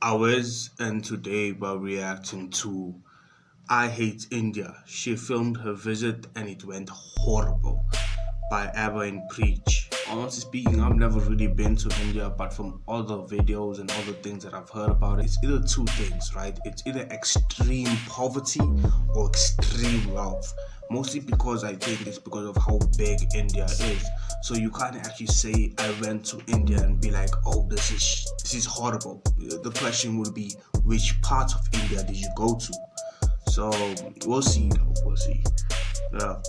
Awez, and today we're reacting to I Hate India. She filmed her visit and it went horrible by Abba and Preach. Honestly speaking, I've never really been to India, but from all the videos and all the things that I've heard about it, it's either two things, right? It's either extreme poverty or extreme wealth. Mostly because I think it's because of how big India is. So you can't actually say I went to India and be like, oh, this is horrible. The question would be, which part of India did you go to? So we'll see though, we'll see.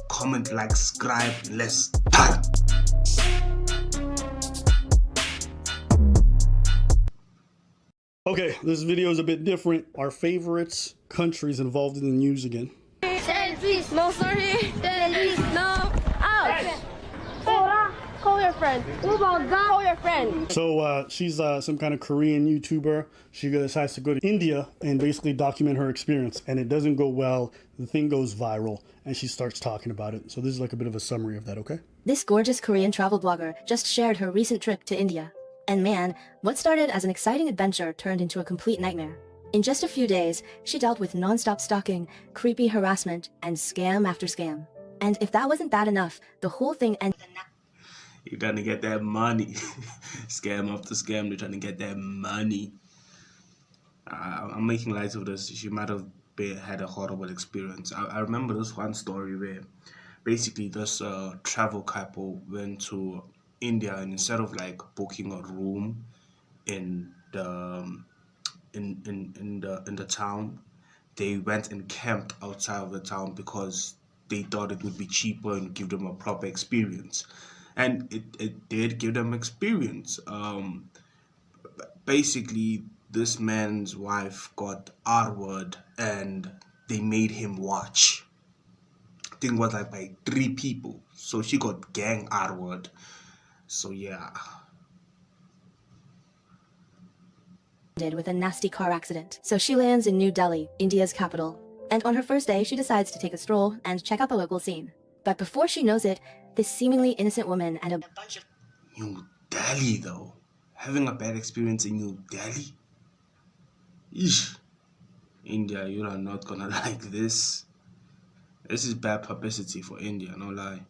Comment, like, subscribe, let's start. Okay, this video is a bit different. Our favorites countries involved in the news again. Please, no, sorry. Please, no. Ouch. Call your friend. Call your friend. So she's some kind of Korean YouTuber. She decides to go to India and basically document her experience, and it doesn't go well. The thing goes viral and she starts talking about it. So this is like a bit of a summary of that, okay? This gorgeous Korean travel blogger just shared her recent trip to India. And man, what started as an exciting adventure turned into a complete nightmare. In just a few days, she dealt with non-stop stalking, creepy harassment, and scam after scam. And if that wasn't bad enough, the whole thing ended. You're trying to get that money. Scam after scam, they're trying to get that money. I'm making light of this. She might have had a horrible experience. I remember this one story where basically this travel couple went to India, and instead of like booking a room in the in the town, they went and camped outside of the town because they thought it would be cheaper and give them a proper experience. And it did give them experience. Basically, this man's wife got R-word and they made him watch. I think it was like by 3 people. So she got gang R-word. So yeah. With a nasty car accident. So she lands in New Delhi, India's capital. And on her first day, she decides to take a stroll and check out the local scene. But before she knows it, this seemingly innocent woman and a bunch of... New Delhi though? Having a bad experience in New Delhi? Eesh. India, you are not gonna like this. This is bad publicity for India, no lie.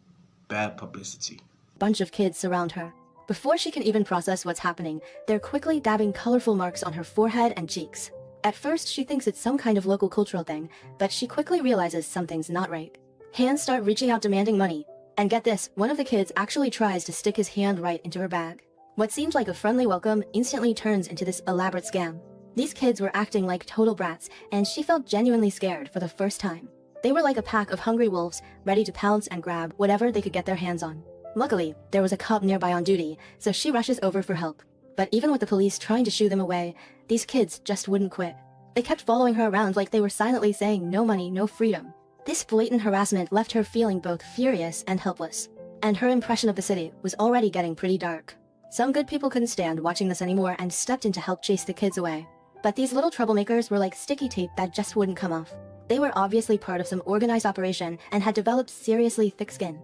Bad publicity. Bunch of kids surround her. Before she can even process what's happening, they're quickly dabbing colorful marks on her forehead and cheeks. At first, she thinks it's some kind of local cultural thing, but she quickly realizes something's not right. Hands start reaching out demanding money. And get this, one of the kids actually tries to stick his hand right into her bag. What seemed like a friendly welcome instantly turns into this elaborate scam. These kids were acting like total brats, and she felt genuinely scared for the first time. They were like a pack of hungry wolves, ready to pounce and grab whatever they could get their hands on. Luckily, there was a cop nearby on duty, so she rushes over for help. But even with the police trying to shoo them away, these kids just wouldn't quit. They kept following her around like they were silently saying no money, no freedom. This blatant harassment left her feeling both furious and helpless. And her impression of the city was already getting pretty dark. Some good people couldn't stand watching this anymore and stepped in to help chase the kids away. But these little troublemakers were like sticky tape that just wouldn't come off. They were obviously part of some organized operation and had developed seriously thick skin.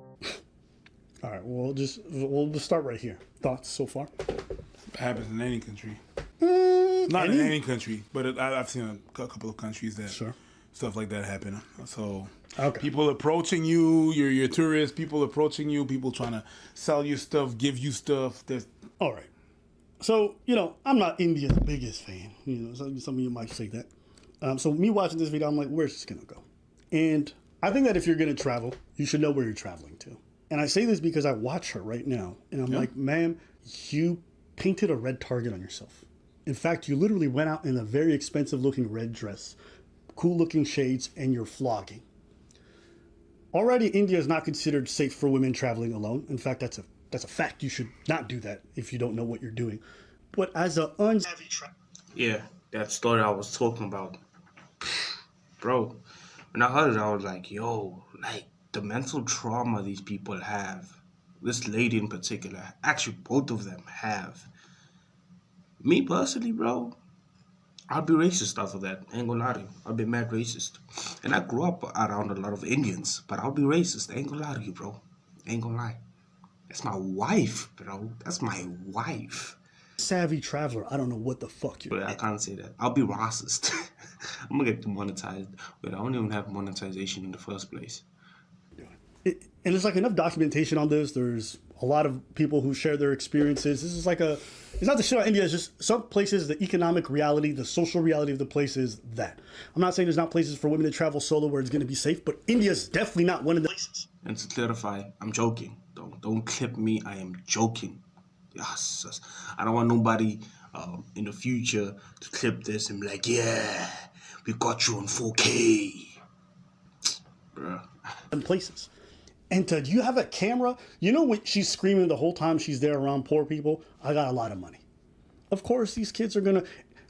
All right, we'll just start right here. Thoughts so far? It happens in any country. Not in any country, but I've seen a couple of countries that stuff like that happen. So people approaching you, you're a tourist, people approaching you, people trying to sell you stuff, give you stuff. All right. So, I'm not India's biggest fan. Some of you might say that. So me watching this video, I'm like, where's this going to go? And I think that if you're going to travel, you should know where you're traveling to. And I say this because I watch her right now. And I'm like, ma'am, you painted a red target on yourself. In fact, you literally went out in a very expensive looking red dress, cool looking shades, and you're vlogging. Already, India is not considered safe for women traveling alone. In fact, that's a fact. You should not do that if you don't know what you're doing. But as a unsavvy Yeah, that story I was talking about. Bro, when I heard it, I was like, yo, like, the mental trauma these people have, this lady in particular, actually both of them have. Me personally, bro, I'll be racist after that. Ain't gonna lie to you. I'll be mad racist. And I grew up around a lot of Indians, but I'll be racist. Ain't gonna lie to you, bro. Ain't gonna lie. That's my wife, bro. That's my wife. Savvy traveler. I don't know what the fuck you're. But I can't say that. I'll be racist. I'm gonna get demonetized. But I don't even have monetization in the first place. And there's like enough documentation on this. There's a lot of people who share their experiences. This is like a, it's not the shit on India, it's just some places, the economic reality, the social reality of the place is that. I'm not saying there's not places for women to travel solo where it's going to be safe, but India's definitely not one of the places. And to clarify, I'm joking. Don't clip me, I am joking. Yes, I don't want nobody in the future to clip this and be like, yeah, we got you on 4K. Bruh. In places. And do you have a camera? You know what she's screaming the whole time she's there around poor people? I got a lot of money. Of course, these kids are gonna.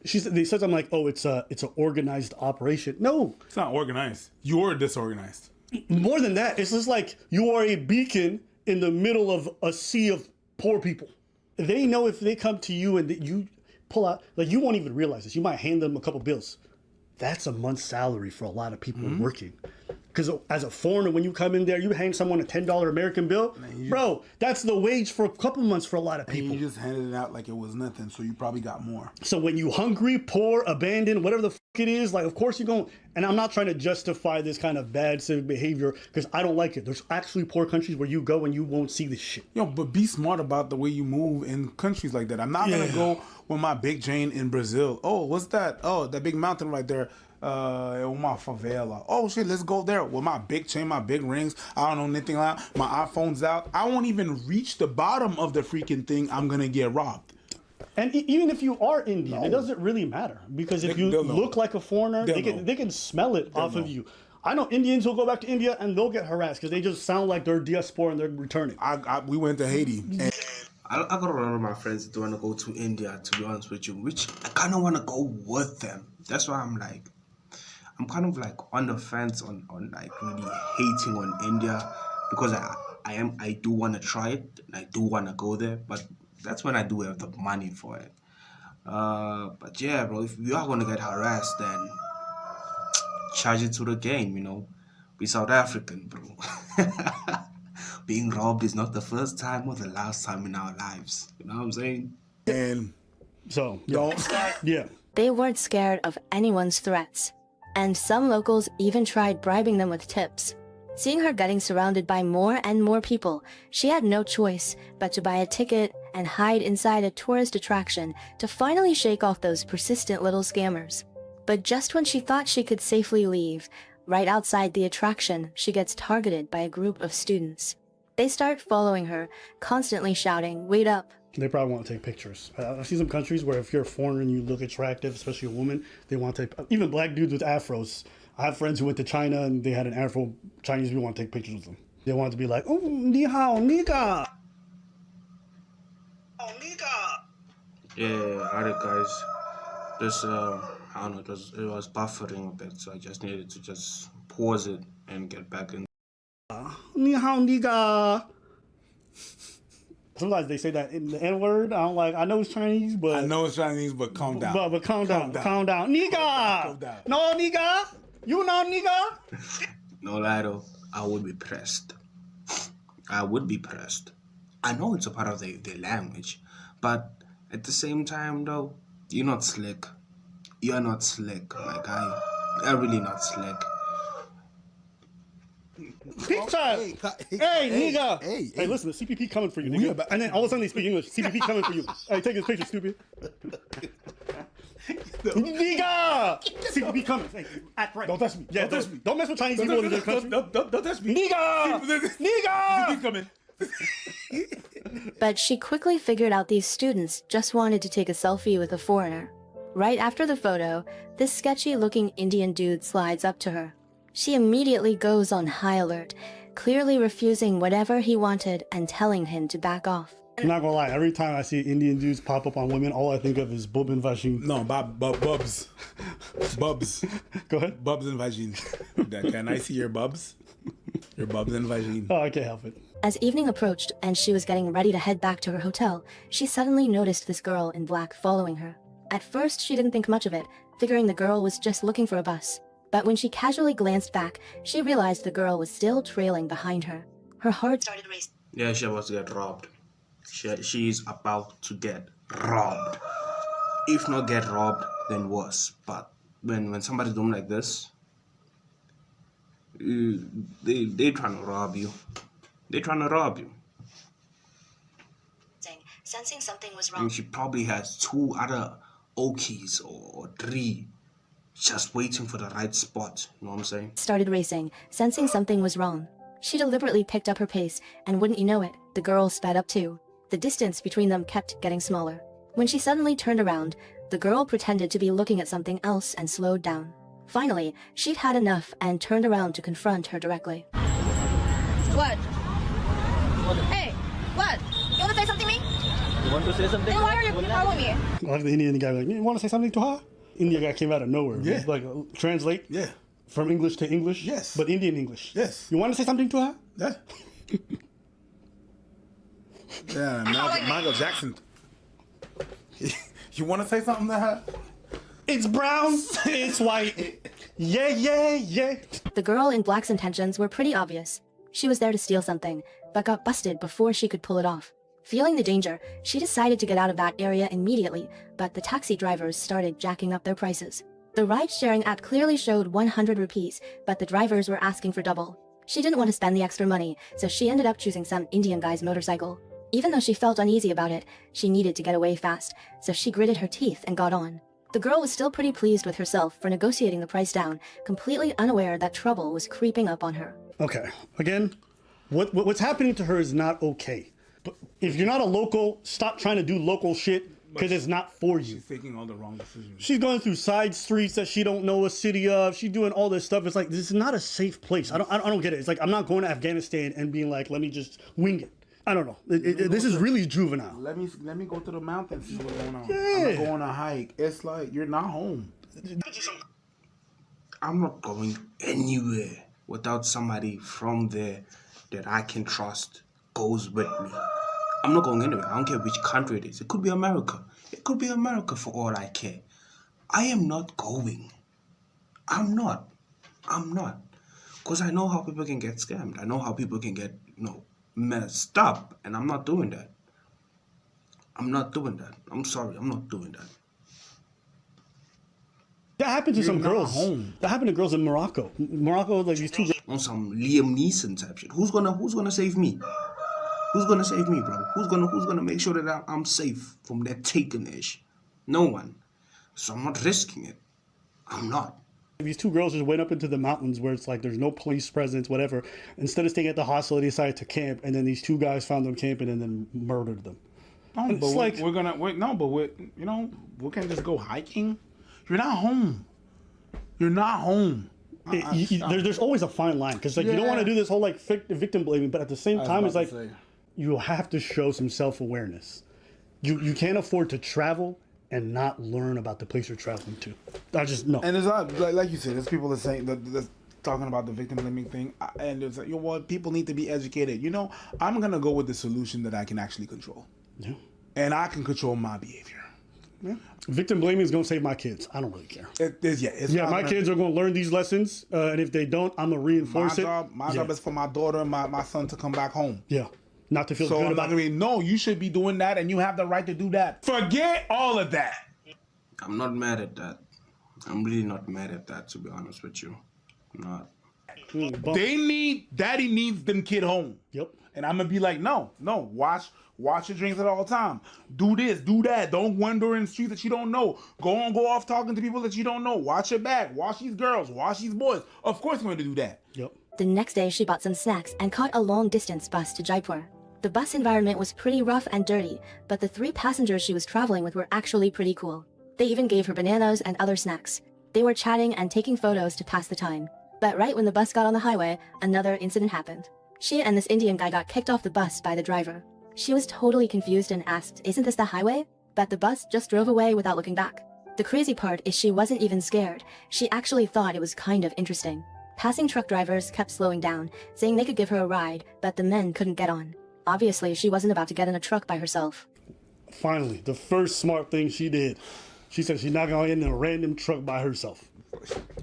They said I'm like, oh, it's an organized operation. No, it's not organized. You're disorganized. More than that, it's just like you are a beacon in the middle of a sea of poor people. They know if they come to you and you pull out, like you won't even realize this. You might hand them a couple bills. That's a month's salary for a lot of people working. Because as a foreigner, when you come in there, you hand someone a $10 American bill, bro, that's the wage for a couple months for a lot of people. And you just handed it out like it was nothing, so you probably got more. So when you hungry, poor, abandoned, whatever the fuck it is, like, of course you're going, and I'm not trying to justify this kind of bad civic behavior, because I don't like it. There's actually poor countries where you go and you won't see this shit. Yo, but be smart about the way you move in countries like that. I'm not going to go with my big chain in Brazil. Oh, what's that? Oh, that big mountain right there. My favela. Oh shit, let's go there with my big chain, my big rings. I don't know anything like my iPhone's out. I won't even reach the bottom of the freaking thing. I'm gonna get robbed. And even if you are Indian, it doesn't really matter because if you look like a foreigner, they can smell it off of you. I know Indians who'll go back to India and they'll get harassed because they just sound like they're diaspora and they're returning. We went to Haiti. And I got a lot of my friends that want to go to India, to be honest with you, which I kind of want to go with them. That's why I'm kind of like on the fence on like really hating on India because I do want to try it and I do want to go there, but that's when I do have the money for it. But yeah, bro, if we are gonna get harassed, then charge it to the game, you know. We South African, bro. Being robbed is not the first time or the last time in our lives. You know what I'm saying? And so They weren't scared of anyone's threats. And some locals even tried bribing them with tips. Seeing her getting surrounded by more and more people, she had no choice but to buy a ticket and hide inside a tourist attraction to finally shake off those persistent little scammers. But just when she thought she could safely leave, right outside the attraction, she gets targeted by a group of students. They start following her, constantly shouting, "Wait up." They probably want to take pictures. I've seen some countries where if you're a foreigner and you look attractive, especially a woman, they want to take, even black dudes with afros. I have friends who went to China and they had an afro. Chinese people want to take pictures with them. They want to be like, oh, ni hao, nigga. Oh, nigga. Yeah, alright guys. Just, I don't know, it was buffering a bit, so I just needed to just pause it and get back in. Ni hao, nigga. Sometimes they say that in the N-word. I know it's Chinese, but... I know it's Chinese, but calm down. But calm down. Nigga! Calm down. No, nigga! You know, nigga! No lie though, I would be pressed. I would be pressed. I know it's a part of their language, but at the same time though, you're not slick. You're not slick, my guy. You're really not slick. Picture! Hey, nigga! Hey, listen, the CPP coming for you, nigga. And then all of a sudden they speak English. CPP coming for you. Hey, take this picture, stupid. Nigga! CPP coming. Hey, act right. Don't touch me. Yeah, don't mess with Chinese people in this country. Don't touch me. Nigga! Nigga! CPP coming. But she quickly figured out these students just wanted to take a selfie with a foreigner. Right after the photo, this sketchy-looking Indian dude slides up to her. She immediately goes on high alert, clearly refusing whatever he wanted and telling him to back off. I'm not gonna lie, every time I see Indian dudes pop up on women, all I think of is bub and vagine. No, bubs. Bubs. Go ahead. Bubs and vagine. Can I see your bubs? Your bubs and vagine. Oh, I can't help it. As evening approached and she was getting ready to head back to her hotel, she suddenly noticed this girl in black following her. At first, she didn't think much of it, figuring the girl was just looking for a bus. But when she casually glanced back, she realized the girl was still trailing behind her. Her heart started racing. Yeah, she was about to get robbed. She's about to get robbed. If not get robbed, then worse. But when somebody's doing like this, they trying to rob you. They trying to rob you. Sensing something was wrong. And she probably has 2 other Okies or 3 just waiting for the right spot. You know what I'm saying? Started racing, sensing something was wrong. She deliberately picked up her pace, and wouldn't you know it, the girl sped up too. The distance between them kept getting smaller. When she suddenly turned around, the girl pretended to be looking at something else and slowed down. Finally, she'd had enough and turned around to confront her directly. What? Hey, what? You want to say something to me? You want to say something? Then why are you following me? Like the Indian guy, like, you want to say something to her? Indian guy came out of nowhere. Yeah. Like, translate? Yeah. From English to English? Yes. But Indian English? Yes. You want to say something to her? Yeah. Yeah, Michael Jackson. You want to say something to her? It's brown, it's white. Yeah, yeah, yeah. The girl in black's intentions were pretty obvious. She was there to steal something, but got busted before she could pull it off. Feeling the danger, she decided to get out of that area immediately, but the taxi drivers started jacking up their prices. The ride-sharing app clearly showed 100 rupees, but the drivers were asking for double. She didn't want to spend the extra money, so she ended up choosing some Indian guy's motorcycle. Even though she felt uneasy about it, she needed to get away fast, so she gritted her teeth and got on. The girl was still pretty pleased with herself for negotiating the price down, completely unaware that trouble was creeping up on her. Okay, again, what's happening to her is not okay. But if you're not a local, stop trying to do local shit because it's not for you. She's taking all the wrong decisions. She's going through side streets that she don't know a city of. She's doing all this stuff. It's like, this is not a safe place. I don't get it. It's like, I'm not going to Afghanistan and being like, let me just wing it. I don't know. This is really juvenile. Let me go to the mountains and see what's going on. Yeah. I'm going on a hike. It's like you're not home. I'm not going anywhere without somebody from there that I can trust goes with me. I'm not going anywhere. I don't care which country it is. It could be America. It could be America for all I care. I am not going. I'm not. Because I know how people can get scammed. I know how people can get, messed up. And I'm not doing that. I'm I'm sorry. I'm not doing that. That happened to some not girls. home. That happened to girls in Morocco. Morocco, like these 2 girls. On some Liam Neeson type shit. Who's gonna save me? Who's gonna save me, bro? Who's gonna make sure that I'm safe from that taken-ish? No one. So I'm not risking it. I'm not. These 2 girls just went up into the mountains where it's like there's no police presence, whatever. Instead of staying at the hostel, they decided to camp, and then these 2 guys found them camping and then murdered them. No, And but it's like, we can't just go hiking. You're not home. You're not home. there's always a fine line because like you don't want to do this whole like victim blaming, but at the same time it's like you have to show some self-awareness. You can't afford to travel and not learn about the place you're traveling to. I just no. And there's like you said, there's people that saying that's talking about the victim blaming thing, and it's like, people need to be educated. I'm gonna go with the solution that I can actually control. Yeah. And I can control my behavior. Yeah. Victim blaming is gonna save my kids. I don't really care. My kids are gonna learn these lessons, and if they don't, I'm gonna reinforce it. My job is for my daughter and my son to come back home. Yeah. Not to feel good about it. No, you should be doing that, and you have the right to do that. Forget all of that. I'm not mad at that. I'm really not mad at that, to be honest with you. I'm not. Daddy needs them kid home. Yep. And I'm gonna be like, no, watch your drinks at all time. Do this, do that. Don't wander in the streets that you don't know. Go off talking to people that you don't know. Watch your back. Watch these girls. Watch these boys. Of course I'm going to do that. Yep. The next day, she bought some snacks and caught a long-distance bus to Jaipur. The bus environment was pretty rough and dirty, but the 3 passengers she was traveling with were actually pretty cool. They even gave her bananas and other snacks. They were chatting and taking photos to pass the time. But right when the bus got on the highway, another incident happened. She and this Indian guy got kicked off the bus by the driver. She was totally confused and asked, "Isn't this the highway?" But the bus just drove away without looking back. The crazy part is she wasn't even scared. She actually thought it was kind of interesting. Passing truck drivers kept slowing down, saying they could give her a ride, but the men couldn't get on. Obviously, she wasn't about to get in a truck by herself. Finally, the first smart thing she did. She said she's not going to get in a random truck by herself.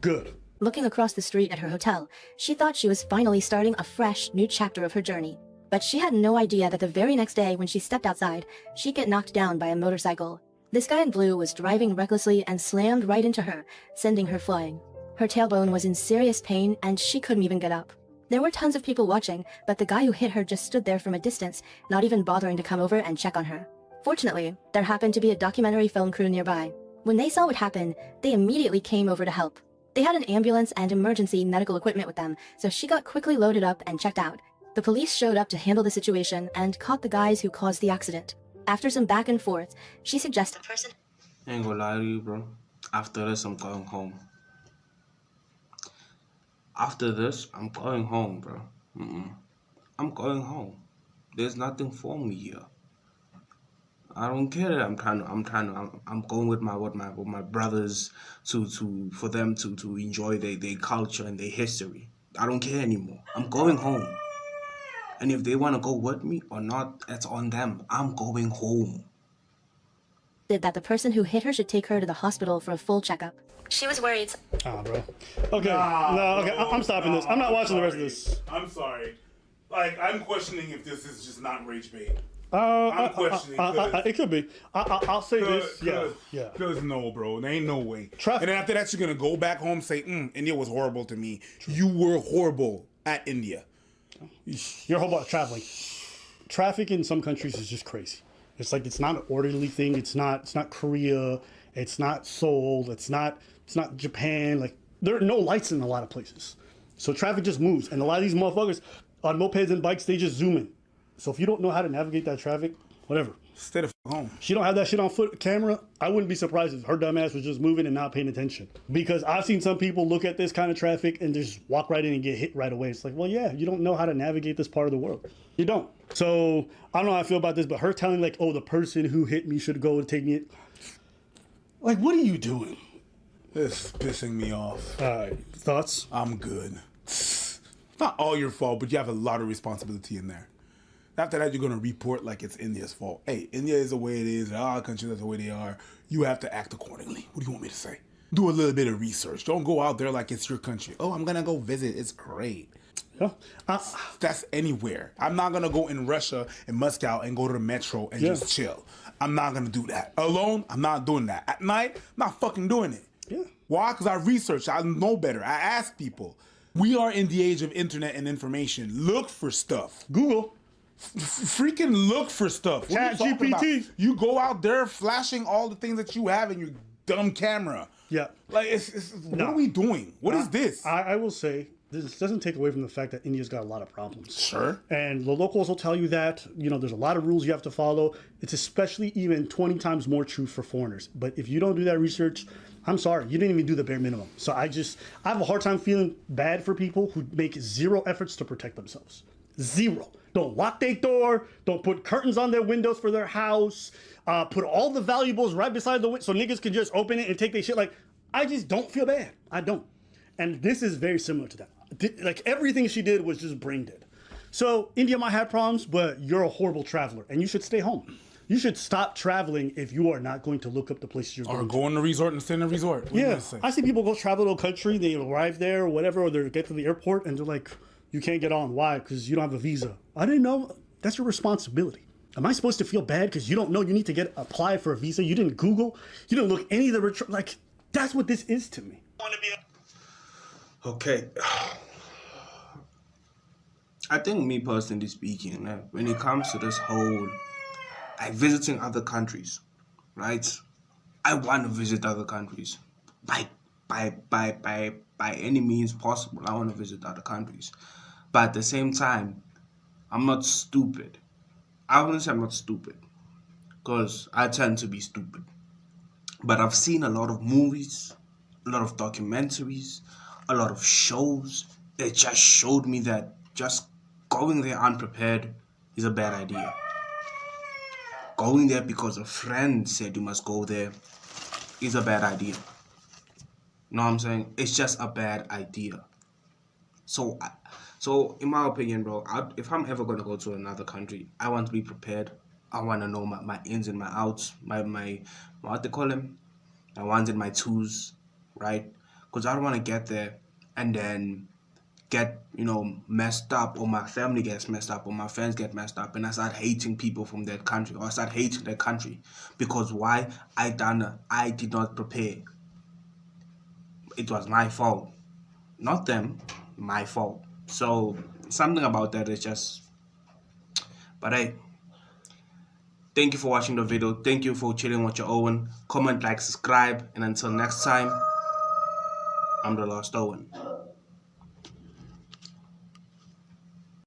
Good. Looking across the street at her hotel, she thought she was finally starting a fresh, new chapter of her journey. But she had no idea that the very next day when she stepped outside, she'd get knocked down by a motorcycle. This guy in blue was driving recklessly and slammed right into her, sending her flying. Her tailbone was in serious pain and she couldn't even get up. There were tons of people watching, but the guy who hit her just stood there from a distance, not even bothering to come over and check on her. Fortunately, there happened to be a documentary film crew nearby. When they saw what happened, they immediately came over to help. They had an ambulance and emergency medical equipment with them, so she got quickly loaded up and checked out. The police showed up to handle the situation and caught the guys who caused the accident. After some back and forth, she suggested the person. I ain't gonna lie to you, bro. After this, I'm going home. After this, I'm going home, bro. I'm going home. There's nothing for me here. I don't care. I'm going with my brothers for them to enjoy their culture and their history. I don't care anymore. I'm going home. And if they want to go with me or not, that's on them. I'm going home. That the person who hit her should take her to the hospital for a full checkup. She was worried. Bro. Okay. I'm stopping this. I'm not watching the rest of this. I'm sorry. Like, I'm questioning if this is just not rage bait. I'm questioning. It could be. I'll say this. Yeah. Because no, bro. There ain't no way. And then after that, you're going to go back home and say, India was horrible to me. You were horrible at India. You're horrible at traveling. Traffic in some countries is just crazy. It's like, it's not an orderly thing. It's not Korea. It's not Seoul. It's not Japan. Like, there are no lights in a lot of places. So traffic just moves. And a lot of these motherfuckers on mopeds and bikes, they just zoom in. So if you don't know how to navigate that traffic, whatever. Stay the fuck home. She don't have that shit on foot camera. I wouldn't be surprised if her dumb ass was just moving and not paying attention. Because I've seen some people look at this kind of traffic and just walk right in and get hit right away. It's like, well, yeah, you don't know how to navigate this part of the world. You don't. So I don't know how I feel about this, but her telling like, oh, the person who hit me should go and take me. Like, what are you doing? It's pissing me off. Thoughts? I'm good. It's not all your fault, but you have a lot of responsibility in there. After that, you're going to report like it's India's fault. Hey, India is the way it is. Our countries are the way they are. You have to act accordingly. What do you want me to say? Do a little bit of research. Don't go out there like it's your country. Oh, I'm going to go visit. It's great. Yeah. That's anywhere. I'm not going to go in Russia, in Moscow, and go to the metro and just chill. I'm not going to do that. Alone, I'm not doing that. At night, I'm not fucking doing it. Yeah. Why? Because I research. I know better. I ask people. We are in the age of internet and information. Look for stuff. Google. Freaking look for stuff. Chat GPT. You go out there flashing all the things that you have in your dumb camera. Yeah. Like, what are we doing? What is this? I will say, this doesn't take away from the fact that India's got a lot of problems. Sure. And the locals will tell you that, there's a lot of rules you have to follow. It's especially even 20 times more true for foreigners. But if you don't do that research, I'm sorry, you didn't even do the bare minimum. So I have a hard time feeling bad for people who make zero efforts to protect themselves. Zero. Don't lock their door. Don't put curtains on their windows for their house. Put all the valuables right beside the window so niggas can just open it and take their shit. Like, I just don't feel bad. I don't. And this is very similar to that. Like, everything she did was just brain dead. So India might have problems, but you're a horrible traveler and you should stay home. You should stop traveling if you are not going to look up the places you're going to. Or go in the resort and stay in the resort. Yeah. I see people go travel to a country, they arrive there or whatever, or they get to the airport and they're like, you can't get on. Why? Because you don't have a visa. I didn't know. That's your responsibility. Am I supposed to feel bad because you don't know you need to apply for a visa? You didn't Google. You didn't look any of the like. That's what this is to me. Okay. I think me personally speaking, when it comes to this whole visiting other countries, right? I want to visit other countries by any means possible. I want to visit other countries. But at the same time, I'm not stupid. I wouldn't say I'm not stupid, because I tend to be stupid. But I've seen a lot of movies, a lot of documentaries, a lot of shows that just showed me that just going there unprepared is a bad idea. Going there because a friend said you must go there is a bad idea. You know what I'm saying? It's just a bad idea. So in my opinion, bro, if I'm ever going to go to another country, I want to be prepared. I want to know my ins and my outs, my what they call them, my ones and my twos, right? Because I don't want to get there and then get, you know, messed up, or my family gets messed up, or my friends get messed up, and I start hating people from that country, or I start hating that country. Because why? I did not prepare. It was my fault. Not them, my fault. So something about that is just, but hey, thank you for watching the video. Thank you for chilling with your Owen. Comment, like, subscribe, and until next time, I'm the Lost Owen.